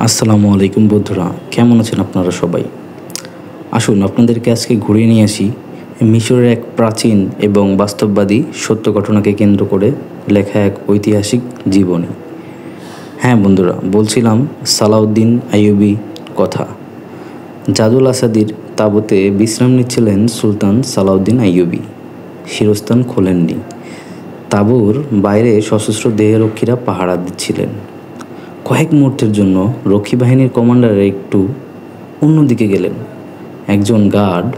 আসসালামু আলাইকুম বন্ধুরা, কেমন আছেন আপনারা সবাই? আসুন আপনাদেরকে আজকে ঘুরিয়ে নিয়ে আসি মিশরের এক প্রাচীন এবং বাস্তববাদী সত্য ঘটনাকে কেন্দ্র করে লেখা এক ঐতিহাসিক জীবনী। হ্যাঁ বন্ধুরা, বলছিলাম সালাউদ্দিন আইয়ুবী কথা। জাদুল আসাদির তাঁবুতে বিশ্রাম নিচ্ছিলেন সুলতান সালাউদ্দিন আইয়ুবী। শিরস্থান খোলেননি। তাঁবুর বাইরে সশস্ত্র দেহরক্ষীরা পাহারা দিচ্ছিলেন। কয়েক মুহূর্তের জন্য রক্ষী বাহিনীর কমান্ডার একটু অন্যদিকে গেলেন। একজন গার্ড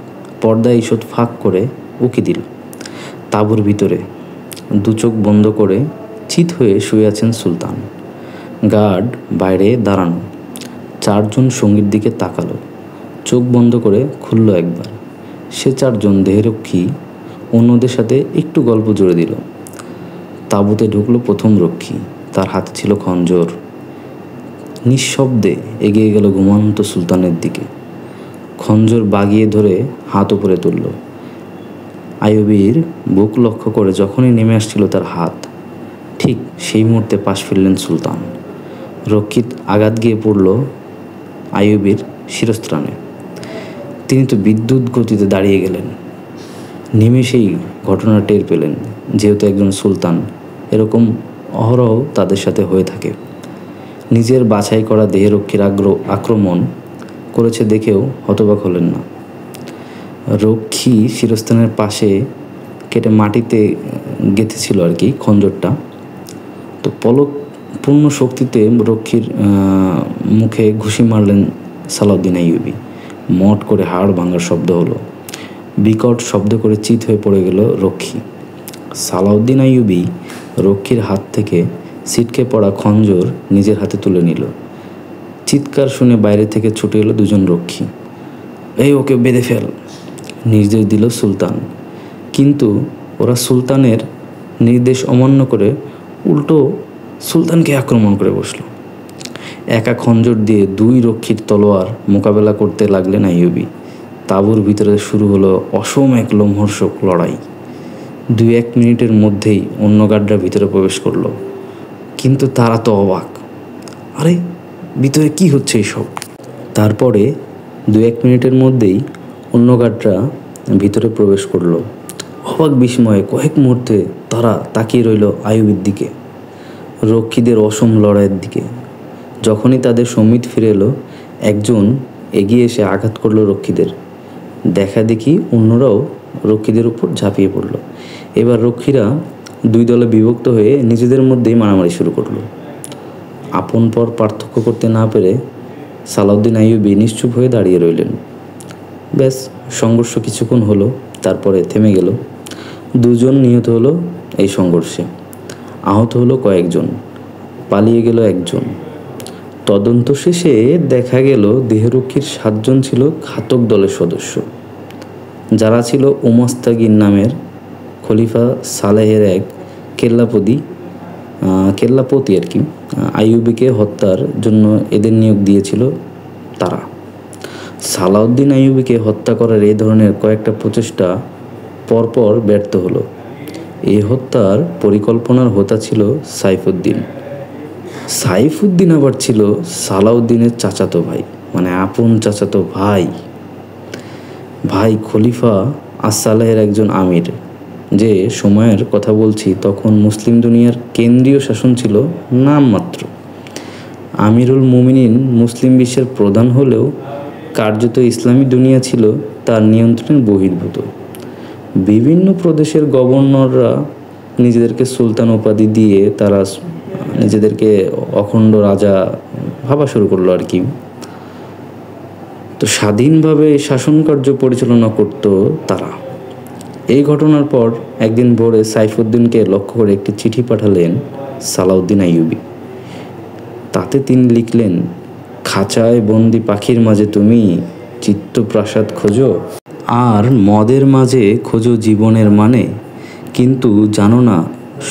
পর্দায় ঈষৎ ফাঁক করে উকি দিল। তাঁবুর ভিতরে দু চোখ বন্ধ করে চিত হয়ে শুয়ে আছেন সুলতান। গার্ড বাইরে দাঁড়ানো। চারজন সঙ্গীর দিকে তাকালো। চোখ বন্ধ করে খুলল একবার। সে চারজন দেহরক্ষী অন্যদের সাথে একটু গল্প জুড়ে দিল। তাঁবুতে ঢুকলো প্রথম রক্ষী। তার হাতে ছিল খঞ্জর। নিঃশব্দে এগিয়ে গেল ঘুমন্ত সুলতানের দিকে। খঞ্জর বাগিয়ে ধরে হাত উপরে তুলল। আইয়ুবীর বুক লক্ষ্য করে যখনই নেমে আসছিল তার হাত, ঠিক সেই মুহূর্তে পাশ ফিরলেন সুলতান। রক্ষিত আঘাত গিয়ে পড়ল আইয়ুবীর শিরস্ত্রাণে। তিনি তো বিদ্যুৎ গতিতে দাঁড়িয়ে গেলেন। নিমেষেই ঘটনা টের পেলেন, যেহেতু একজন সুলতান, এরকম অহরহ তাদের সাথে হয়ে থাকে। নিজের বাছাই করা দেহরক্ষীর আক্রমণ করেছে দেখেও হতবাক হলেন না। রক্ষী শিরস্থানের পাশে কেটে মাটিতে গেঁথেছিল আর কি খঞ্জরটা। তো পলক পূর্ণ শক্তিতে রক্ষীর মুখে ঘুষি মারলেন সালাউদ্দিন আইয়ুবী। মট করে হাড় ভাঙার শব্দ হলো। বিকট শব্দ করে চিত হয়ে পড়ে গেল রক্ষী। সালাউদ্দিন আইয়ুবী রক্ষীর হাত থেকে ছিটকে পড়া খঞ্জর নিজের হাতে তুলে নিল। চিৎকার শুনে বাইরে থেকে ছুটে এলো দুজন রক্ষী। এই ওকে বেঁধে ফেল, নির্দেশ দিল সুলতান। কিন্তু ওরা সুলতানের নির্দেশ অমান্য করে উল্টো সুলতানকে আক্রমণ করে বসল। একা খঞ্জর দিয়ে দুই রক্ষীর তলোয়ার মোকাবেলা করতে লাগলেন আইয়ুবী। তাঁবুর ভিতরে শুরু হলো অসম এক লোমহর্ষক লড়াই। 2-1 মিনিটের মধ্যেই অন্য গার্ডরা ভিতরে প্রবেশ করলো। কিন্তু তারা তো অবাক। আরে ভিতরে কি হচ্ছে এইসব? তারপরে 2-1 মিনিটের মধ্যেই অন্য গার্ডরা ভিতরে প্রবেশ করলো। অবাক বিস্ময়ে কয়েক মুহূর্তে তারা তাকিয়ে রইল আইয়ুবীর দিকে, রক্ষীদের অসম লড়াইয়ের দিকে। যখনই তাদের সম্মিত ফিরে এলো, একজন এগিয়ে এসে আঘাত করলো রক্ষীদের। দেখা দেখি অন্যরাও রক্ষীদের উপর ঝাঁপিয়ে পড়ল। এবার রক্ষীরা দুই দলে বিভক্ত হয়ে নিজেদের মধ্যেই মারামারি শুরু করলো। আপন পর পার্থক্য করতে না পেরে সালাউদ্দিন আইয়ুবী নিশ্চুপ হয়ে দাঁড়িয়ে রইলেন। ব্যাস, সংঘর্ষ কিছুক্ষণ হলো, তারপরে থেমে গেল। 2 জন নিহত হলো এই সংঘর্ষে। আহত হলো কয়েকজন। পালিয়ে গেল একজন। তদন্ত শেষে দেখা গেল দেহরক্ষীর 7 জন ছিল ঘাতক দলের সদস্য, যারা ছিল ওমস্তাগির নামের খলিফা সালেহের এক কেল্লাপতি আর কি। আইয়ুবীকে হত্যার জন্য এদের নিয়োগ দিয়েছিল তারা। সালাউদ্দিন আইয়ুবীকে হত্যা করার এই ধরনের কয়েকটা প্রচেষ্টা পরপর ব্যর্থ হলো। এই হত্যার পরিকল্পনার হোতা ছিল সাইফুদ্দিন। সাইফুদ্দিন আবার ছিল সালাউদ্দিনের চাচাতো ভাই, মানে আপন চাচাতো ভাই খলিফা আস-সালেহের একজন আমির। যে সময়ের কথা বলছি তখন মুসলিম দুনিয়ার কেন্দ্রীয় শাসন ছিল নামমাত্র। আমিরুল মুমিনিন মুসলিম বিশ্বের প্রধান হলেও কার্যত ইসলামী দুনিয়া ছিল তার নিয়ন্ত্রণের বহির্ভূত। বিভিন্ন প্রদেশের গভর্নররা নিজেদেরকে সুলতান উপাধি দিয়ে তারা নিজেদেরকে অখণ্ড রাজা ভাবা শুরু করলো আর কি। তো স্বাধীনভাবে শাসন কার্য পরিচালনা করত তারা। এই ঘটনার পর একদিন ভোরে সাইফুদ্দিনকে লক্ষ্য করে একটি চিঠি পাঠালেন সালাউদ্দিন আইয়ুবী। তাতে তিনি লিখলেন, খাঁচায় বন্দি পাখির মাঝে তুমি চিত্তপ্রাসাদ খোঁজো, আর মদের মাঝে খোঁজো জীবনের মানে, কিন্তু জানো না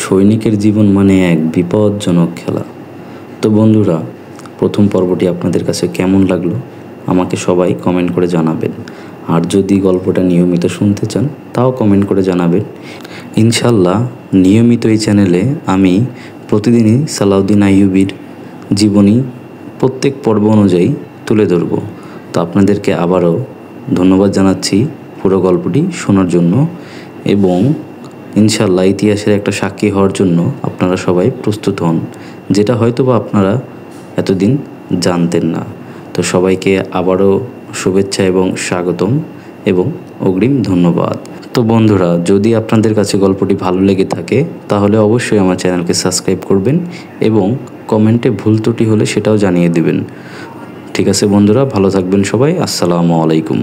সৈনিকের জীবন মানে এক বিপজ্জনক খেলা। তো বন্ধুরা, প্রথম পর্বটি আপনাদের কাছে কেমন লাগলো আমাকে সবাই কমেন্ট করে জানাবেন। আর যদি গল্পটা নিয়মিত শুনতে চান তাও কমেন্ট করে জানাবেন। ইনশাল্লাহ নিয়মিত এই চ্যানেলে আমি প্রতিদিনই সালাউদ্দিন আইয়ুবীর জীবনী প্রত্যেক পর্ব অনুযায়ী তুলে ধরব। তো আপনাদেরকে আবারও ধন্যবাদ জানাচ্ছি পুরো গল্পটি শোনার জন্য, এবং ইনশাল্লাহ ইতিহাসের একটা সাক্ষী হওয়ার জন্য আপনারা সবাই প্রস্তুত হন, যেটা হয়তো বা আপনারা এতদিন জানতেন না। তো সবাইকে আবারও শুভেচ্ছা এবং স্বাগতম এবং অগ্রিম ধন্যবাদ। তো বন্ধুরা, যদি আপনাদের কাছে গল্পটি ভালো লেগে থাকে তাহলে অবশ্যই আমার চ্যানেলকে সাবস্ক্রাইব করবেন এবং কমেন্টে ভুল ত্রুটি হলে সেটাও জানিয়ে দেবেন। ঠিক আছে বন্ধুরা, ভালো থাকবেন সবাই। আসসালামু আলাইকুম।